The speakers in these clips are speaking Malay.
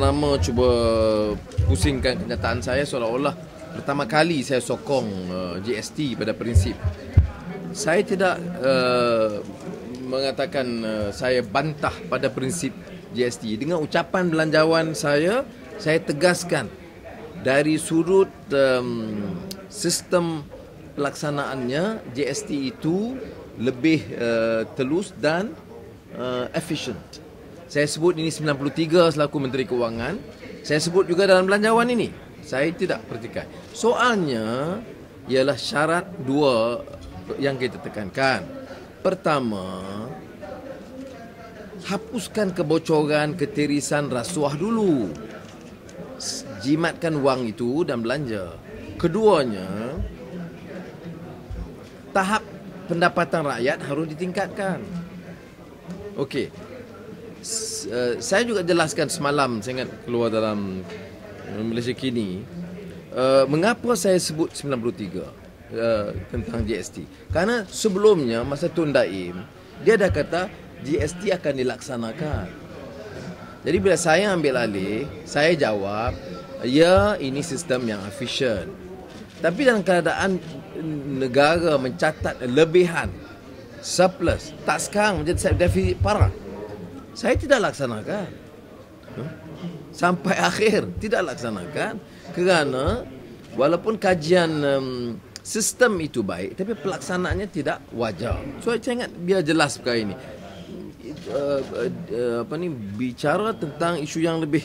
pertama cuba pusingkan kenyataan saya seolah-olah pertama kali saya sokong GST pada prinsip. Saya tidak mengatakan saya bantah pada prinsip GST. Dengan ucapan belanjawan saya tegaskan dari sudut sistem pelaksanaannya GST itu lebih telus dan efficient. Saya sebut ini 93 selaku Menteri Kewangan. Saya sebut juga dalam belanjawan ini. Saya tidak pertikai. Soalnya ialah syarat dua yang kita tekankan. Pertama, hapuskan kebocoran, ketirisan, rasuah dulu. Jimatkan wang itu dan belanja. Keduanya, tahap pendapatan rakyat harus ditingkatkan. Okey. Saya juga jelaskan semalam, saya ingat keluar dalam Malaysia Kini, mengapa saya sebut 93 tentang GST. Kerana sebelumnya masa Tun Daim, dia dah kata GST akan dilaksanakan. Jadi bila saya ambil alih, saya jawab, ya, ini sistem yang efisien. Tapi dalam keadaan negara mencatat lebihan, surplus, tak sekarang menjadi defisit parah, saya tidak laksanakan. Sampai akhir tidak laksanakan kerana walaupun kajian sistem itu baik, tapi pelaksanaannya tidak wajar. So saya ingat biar jelas perkara ini. Bicara tentang isu yang lebih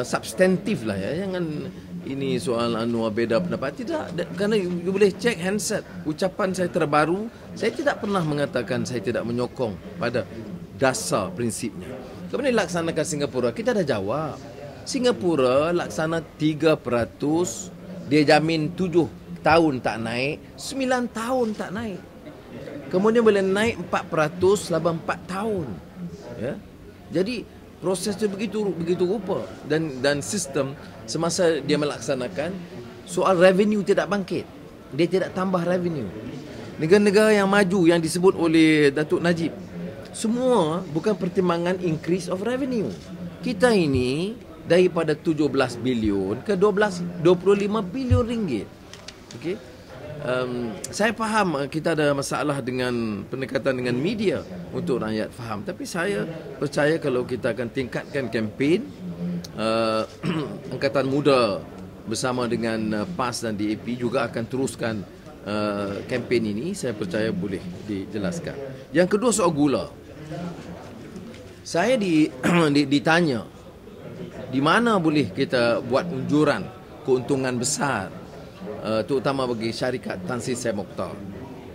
substantif lah ya. Jangan ini soal beda pendapat. Tidak, kerana you boleh cek handset. Ucapan saya terbaru, saya tidak pernah mengatakan saya tidak menyokong pada dasar prinsipnya. Kemudian dilaksanakan Singapura, kita dah jawab. Singapura laksana 3%, dia jamin 7 tahun tak naik, 9 tahun tak naik. Kemudian boleh naik 4% selama 4 tahun. Ya. Jadi proses itu begitu rupa dan sistem semasa dia melaksanakan, soal revenue tidak bangkit. Dia tidak tambah revenue. Negara-negara yang maju yang disebut oleh Datuk Najib, semua bukan pertimbangan increase of revenue. Kita ini daripada 17 bilion ke 25 bilion ringgit. Okey. Saya faham kita ada masalah dengan pendekatan dengan media untuk rakyat faham. Tapi saya percaya kalau kita akan tingkatkan kempen Angkatan Muda bersama dengan PAS dan DAP juga akan teruskan kempen ini. Saya percaya boleh dijelaskan. Yang kedua soal gula. Saya ditanya di mana boleh kita buat unjuran keuntungan besar, terutama bagi syarikat Tan Sri Sai Mokhtar.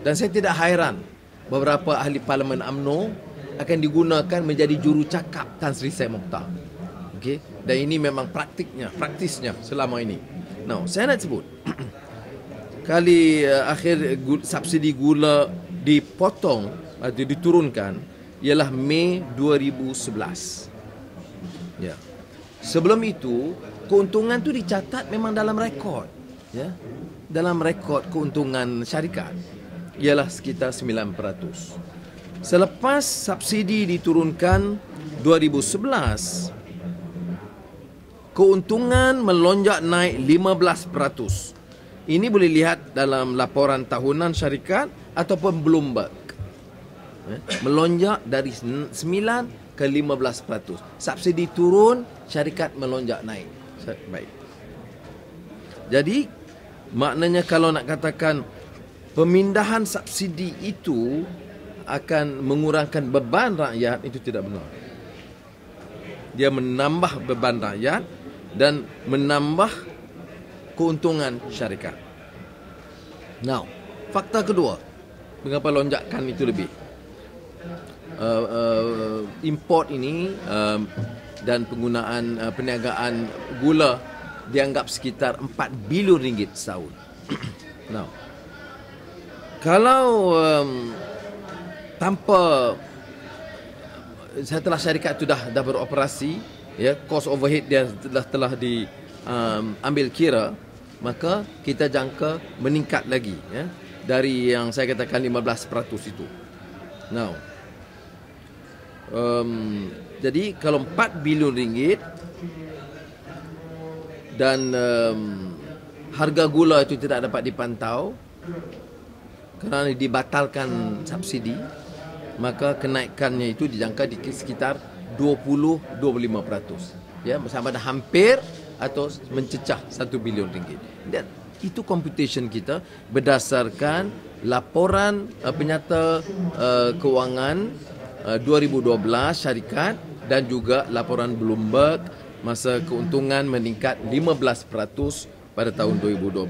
Dan saya tidak hairan beberapa ahli Parlimen UMNO akan digunakan menjadi jurucakap Tan Sri Sai Mokhtar. Okey, dan ini memang praktisnya selama ini. Now, saya nak sebut kali akhir subsidi gula dipotong atau diturunkan ialah Mei 2011. Ya. Sebelum itu, keuntungan tu dicatat memang dalam rekod. Ya. Dalam rekod keuntungan syarikat ialah sekitar 9%. Selepas subsidi diturunkan 2011, keuntungan melonjak naik 15%. Ini boleh lihat dalam laporan tahunan syarikat ataupun Bloomberg. Melonjak dari 9 ke 15%. Subsidi turun, syarikat melonjak naik. Baik. Jadi, maknanya kalau nak katakan pemindahan subsidi itu akan mengurangkan beban rakyat, itu tidak benar. Dia menambah beban rakyat dan menambah keuntungan syarikat. Now, fakta kedua, mengapa lonjakan itu lebih? Import ini dan penggunaan perniagaan gula dianggap sekitar 4 bilion ringgit setahun. Now, kalau tanpa setelah syarikat itu dah beroperasi, ya, cost overhead dia telah diambil kira, maka kita jangka meningkat lagi, ya, dari yang saya katakan 15% itu. Now, jadi kalau 4 bilion ringgit Dan harga gula itu tidak dapat dipantau kerana dibatalkan subsidi, maka kenaikannya itu dijangka di sekitar 20-25%. Ya, bersama ada hampir atau mencecah 1 bilion ringgit. Dan itu computation kita berdasarkan laporan penyata kewangan 2012 syarikat dan juga laporan Bloomberg masa keuntungan meningkat 15% pada tahun 2012.